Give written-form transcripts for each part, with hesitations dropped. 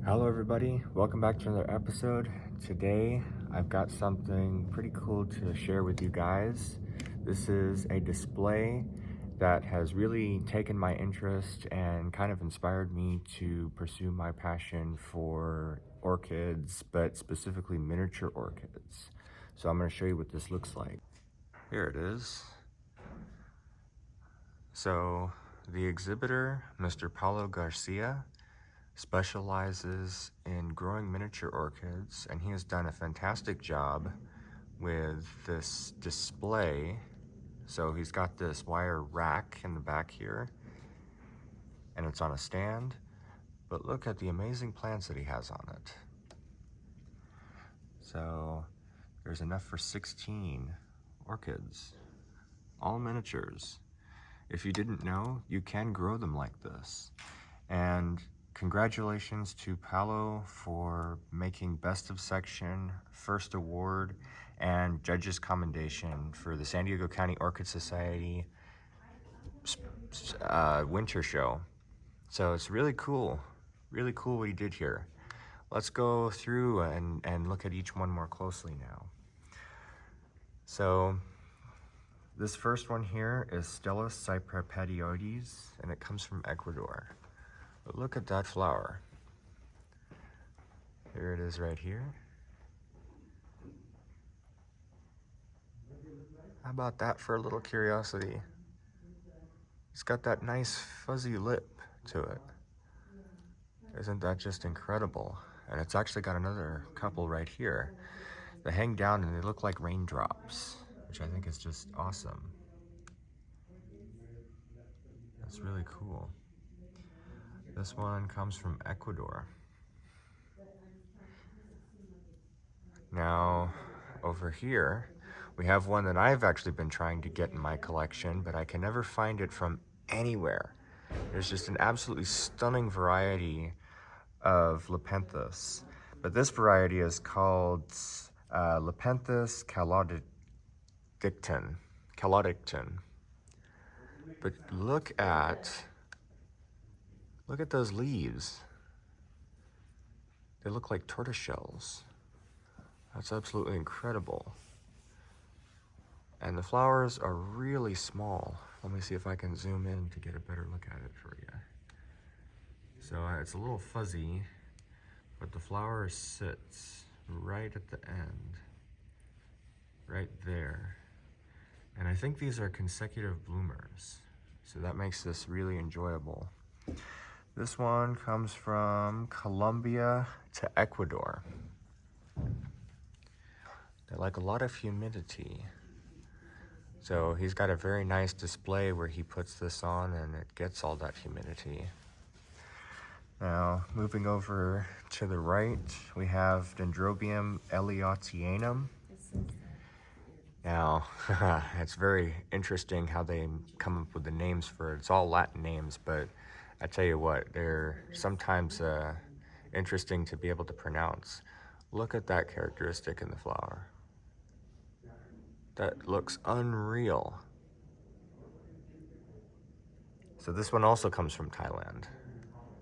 Hello everybody, welcome back to another episode. Today I've got something pretty cool to share with you guys. This is a display that has really taken my interest and kind of inspired me to pursue my passion for orchids, but specifically miniature orchids. So I'm going to show you what this looks like. Here it is. So the exhibitor, Mr. Paulo Garcia, specializes in growing miniature orchids, and he has done a fantastic job with this display. So he's got this wire rack in the back here, and it's on a stand, but look at the amazing plants that he has on it. So there's enough for 16 orchids, all miniatures. If you didn't know, you can grow them like this. And congratulations to Paulo for making Best of Section, First Award, and Judge's Commendation for the San Diego County Orchid Society Winter Show. So it's really cool what he did here. Let's go through and look at each one more closely now. So this first one here is Stelis cypripedioides, and it comes from Ecuador. But look at that flower. Here it is right here. How about that for a little curiosity? It's got that nice fuzzy lip to it. Isn't that just incredible? And it's actually got another couple right here. They hang down and they look like raindrops, which I think is just awesome. That's really cool. This one comes from Ecuador. Now, over here, we have one that I've actually been trying to get in my collection, but I can never find it from anywhere. There's just an absolutely stunning variety of Lepenthus. But this variety is called Lepenthus calodicton. But look at those leaves. They look like tortoise shells. That's absolutely incredible. And the flowers are really small. Let me see if I can zoom in to get a better look at it for you. So it's a little fuzzy, but the flower sits right at the end, right there. And I think these are consecutive bloomers, so that makes this really enjoyable. This one comes from Colombia to Ecuador. They like a lot of humidity. So he's got a very nice display where he puts this on and it gets all that humidity. Now, moving over to the right, we have Dendrobium eleotianum. Now, it's very interesting how they come up with the names for it. It's all Latin names, but I tell you what, they're sometimes interesting to be able to pronounce. Look at that characteristic in the flower. That looks unreal. So this one also comes from Thailand.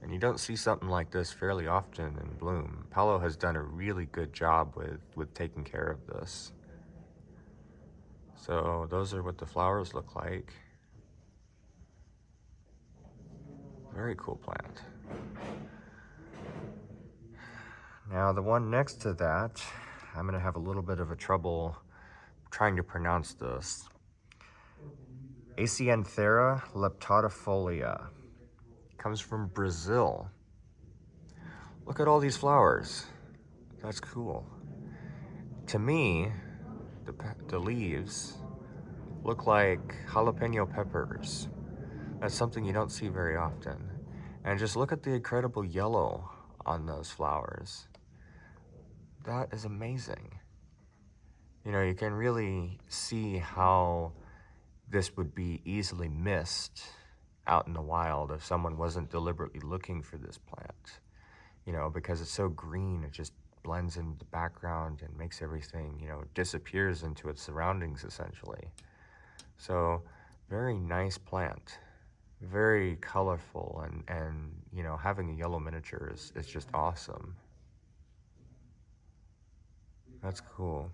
And you don't see something like this fairly often in bloom. Paulo has done a really good job with taking care of this. So those are what the flowers look like. Very cool plant. Now the one next to that, I'm gonna have a little bit of a trouble trying to pronounce this. Acianthera leptodifolia. Comes from Brazil. Look at all these flowers. That's cool. To me, the leaves look like jalapeno peppers. That's something you don't see very often. And just look at the incredible yellow on those flowers. That is amazing. You know, you can really see how this would be easily missed out in the wild if someone wasn't deliberately looking for this plant. You know, because it's so green, it just blends into the background and makes everything, you know, disappears into its surroundings essentially. So, very nice plant. Very colorful, and you know, having a yellow miniature is just awesome. That's cool.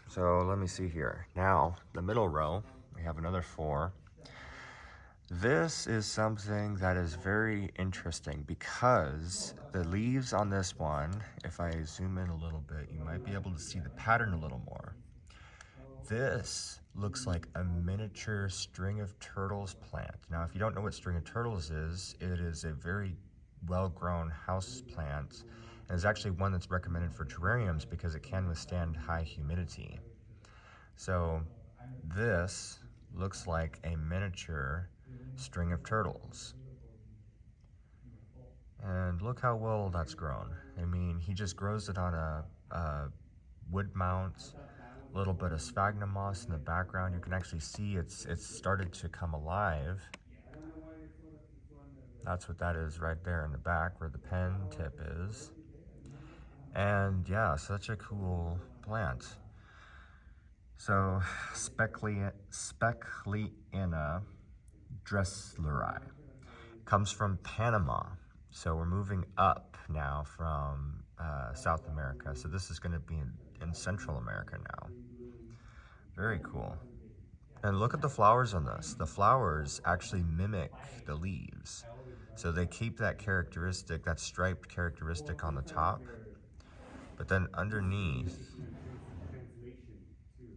So let me see here. Now, the middle row, we have another 4. This is something that is very interesting because the leaves on this one, if I zoom in a little bit, you might be able to see the pattern a little more. This looks like a miniature string of turtles plant. Now, if you don't know what string of turtles is, it is a very well-grown house plant, and is actually one that's recommended for terrariums because it can withstand high humidity. So this looks like a miniature string of turtles. And look how well that's grown. I mean, he just grows it on a wood mount, a little bit of sphagnum moss in the background. You can actually see it's started to come alive. That's what that is right there in the back where the pen tip is. And yeah, such a cool plant. So Specliana dressleri comes from Panama. So we're moving up now from South America. So this is going to be in Central America now. Very cool. And look at the flowers on this. The flowers actually mimic the leaves. So they keep that characteristic, that striped characteristic on the top. But then underneath,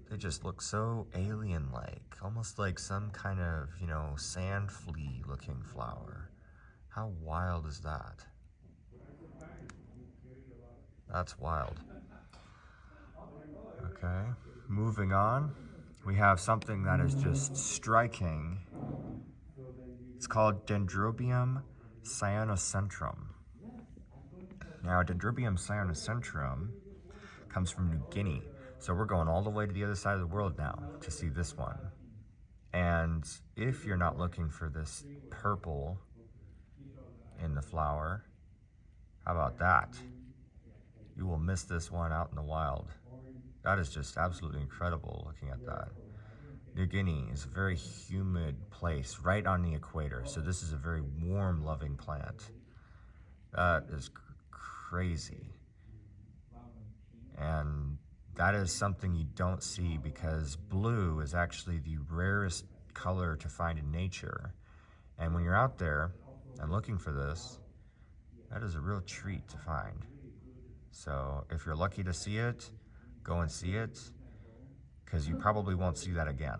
they just look so alien-like, almost like some kind of, you know, sand flea looking flower. How wild is that? That's wild. Okay, moving on. We have something that is just striking. It's called Dendrobium cyanocentrum. Now, Dendrobium cyanocentrum comes from New Guinea. So we're going all the way to the other side of the world now to see this one. And if you're not looking for this purple in the flower, how about that? You will miss this one out in the wild. That is just absolutely incredible looking at that. New Guinea is a very humid place right on the equator, so this is a very warm, loving plant. That is crazy. And that is something you don't see because blue is actually the rarest color to find in nature. And when you're out there and looking for this, that is a real treat to find. So if you're lucky to see it, go and see it, because you probably won't see that again.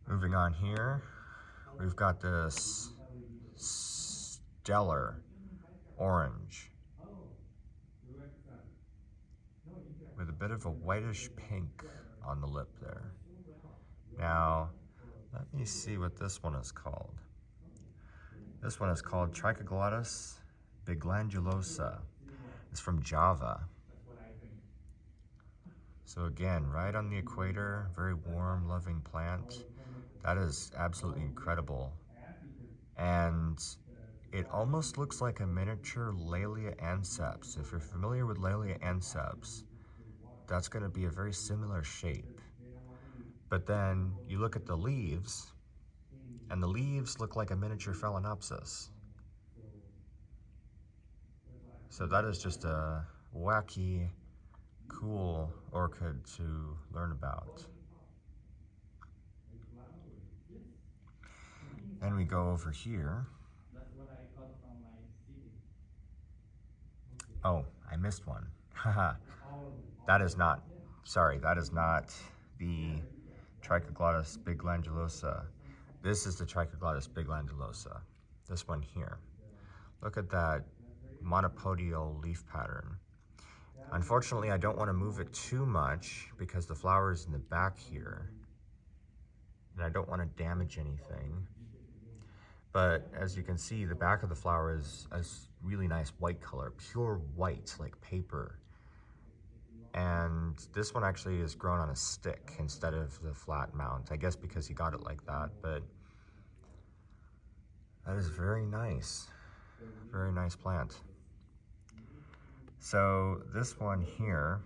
Moving on here, we've got this stellar orange with a bit of a whitish pink on the lip there. Now, let me see what this one is called. This one is called Trichoglottis biglandulosa. It's from Java. So again, right on the equator, very warm, loving plant. That is absolutely incredible. And it almost looks like a miniature Laelia anceps. If you're familiar with Laelia anceps, that's going to be a very similar shape. But then you look at the leaves, and the leaves look like a miniature Phalaenopsis. So that is just a wacky, cool orchid to learn about. Then we go over here. Oh, I missed one. Haha. That is not the Trichoglottis biglandulosa. This is the Trichoglottis biglandulosa. This one here. Look at that monopodial leaf pattern. Unfortunately, I don't want to move it too much because the flower is in the back here. And I don't want to damage anything. But as you can see, the back of the flower is a really nice white color, pure white, like paper. And this one actually is grown on a stick instead of the flat mount. I guess because he got it like that, but that is very nice. Very nice plant. So this one here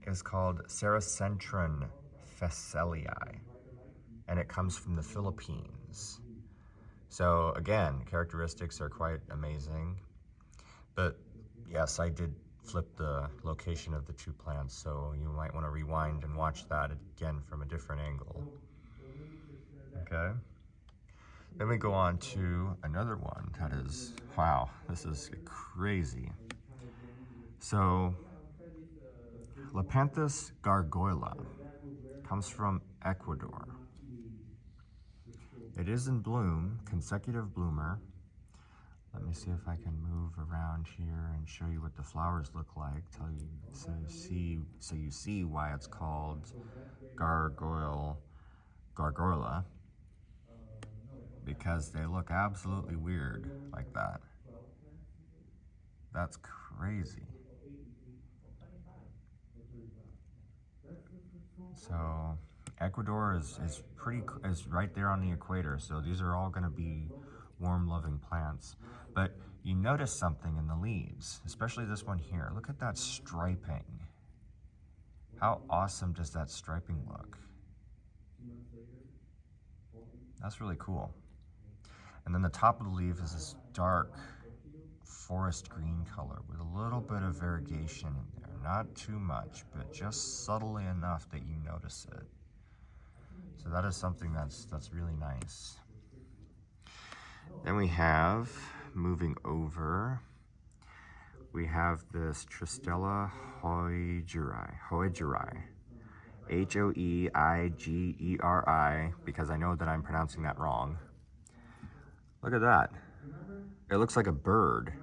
is called Sericentron phacelia. and it comes from the Philippines. So again, characteristics are quite amazing. But yes, I did flip the location of the two plants, so you might want to rewind and watch that again from a different angle. Okay. Then we go on to another one that is, wow, this is crazy. So, Lepanthus gargoyla comes from Ecuador. It is in bloom, consecutive bloomer. Let me see if I can move around here and show you what the flowers look like. Tell you so you see why it's called gargoyla, because they look absolutely weird like that. That's crazy. So Ecuador is right there on the equator, so these are all going to be warm loving plants. But you notice something in the leaves, especially this one here. Look at that striping. How awesome does that striping look? That's really cool. And then the top of the leaf is this dark forest green color with a little bit of variegation in there. Not too much, but just subtly enough that you notice it. So that is something that's really nice. Then we have, moving over, we have this Tristella hoegeri, Hoeigeri, because I know that I'm pronouncing that wrong. Look at that. It looks like a bird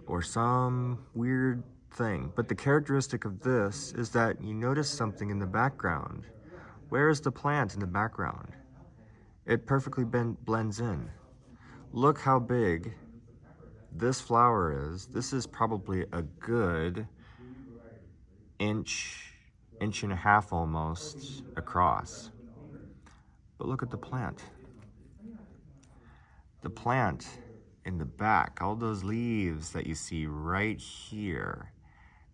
or some weird thing. But the characteristic of this is that you notice something in the background. Where is the plant in the background? It perfectly blends in. Look how big this flower is. This is probably a good inch and a half almost across. But look at the plant. The plant in the back, all those leaves that you see right here,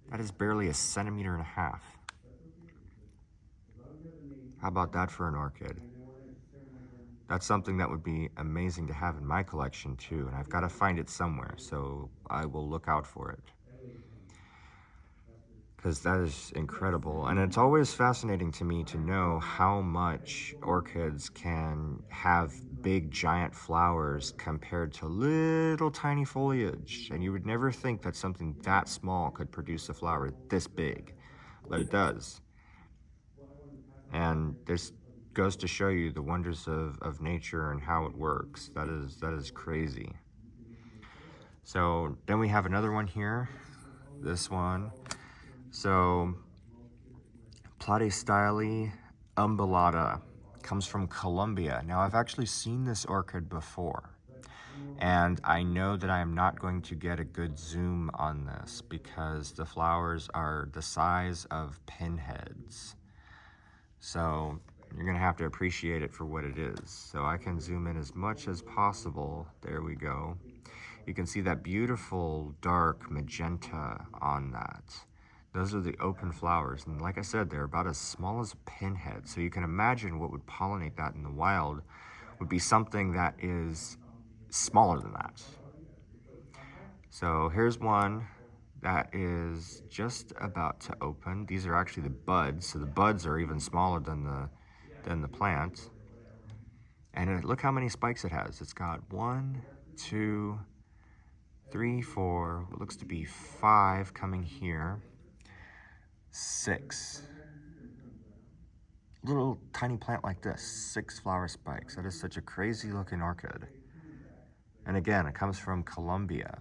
that is barely 1.5 centimeters. How about that for an orchid? That's something that would be amazing to have in my collection too, and I've got to find it somewhere, so I will look out for it. Because that is incredible, and it's always fascinating to me to know how much orchids can have big giant flowers compared to little tiny foliage, and you would never think that something that small could produce a flower this big, but it does. And this goes to show you the wonders of nature and how it works. That is crazy. So then we have another one here, this one. So Platystyle umbellata comes from Colombia. Now I've actually seen this orchid before, and I know that I am not going to get a good zoom on this because the flowers are the size of pinheads. So you're gonna have to appreciate it for what it is. So I can zoom in as much as possible. There we go. You can see that beautiful dark magenta on that. Those are the open flowers, and like I said, they're about as small as a pinhead. So you can imagine what would pollinate that in the wild would be something that is smaller than that. So here's one that is just about to open. These are actually the buds, so the buds are even smaller than the plant. And look how many spikes it has. It's got 1, 2, 3, 4, what looks to be 5 coming here. 6. Little tiny plant like this, 6 flower spikes. That is such a crazy looking orchid. And again, it comes from Colombia.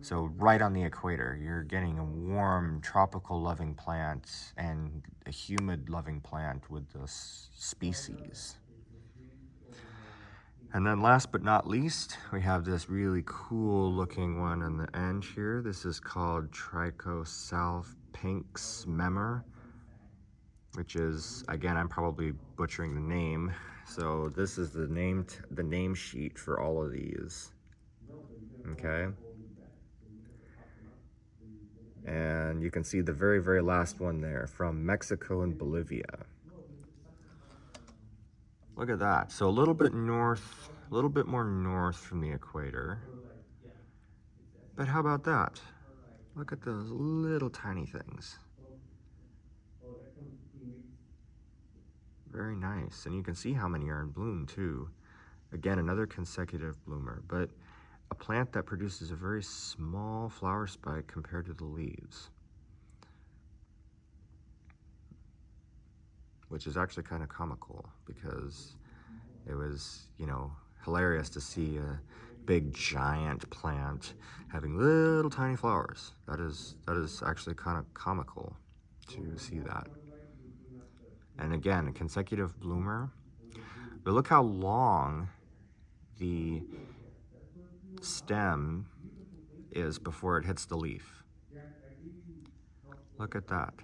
So right on the equator, you're getting a warm, tropical loving plant and a humid loving plant with this species. And then last but not least, we have this really cool looking one on the end here. This is called Trichosalpinx memor, which is, again, I'm probably butchering the name. So this is the name sheet for all of these, okay? And you can see the very, very last one there from Mexico and Bolivia. Look at that. So a little bit north, a little bit more north from the equator. But how about that? Look at those little tiny things. Very nice. And you can see how many are in bloom too. Again, another consecutive bloomer, but a plant that produces a very small flower spike compared to the leaves, which is actually kind of comical because it was, you know, hilarious to see a big giant plant having little tiny flowers. That is actually kind of comical to see that. And again, a consecutive bloomer. But look how long the stem is before it hits the leaf. Look at that.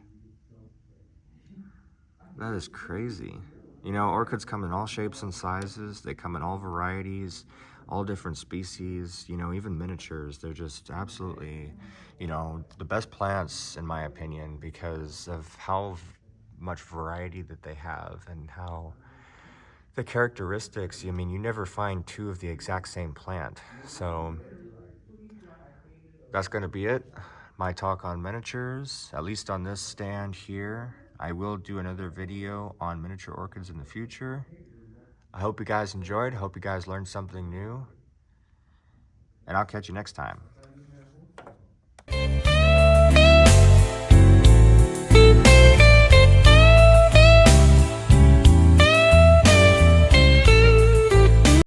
That is crazy. You know, orchids come in all shapes and sizes. They come in all varieties, all different species, you know, even miniatures. They're just absolutely, you know, the best plants in my opinion because of how much variety that they have and how the characteristics. I mean, you never find two of the exact same plant. So that's going to be it. My talk on miniatures, at least on this stand here. I will do another video on miniature orchids in the future. I hope you guys enjoyed. Hope you guys learned something new. And I'll catch you next time.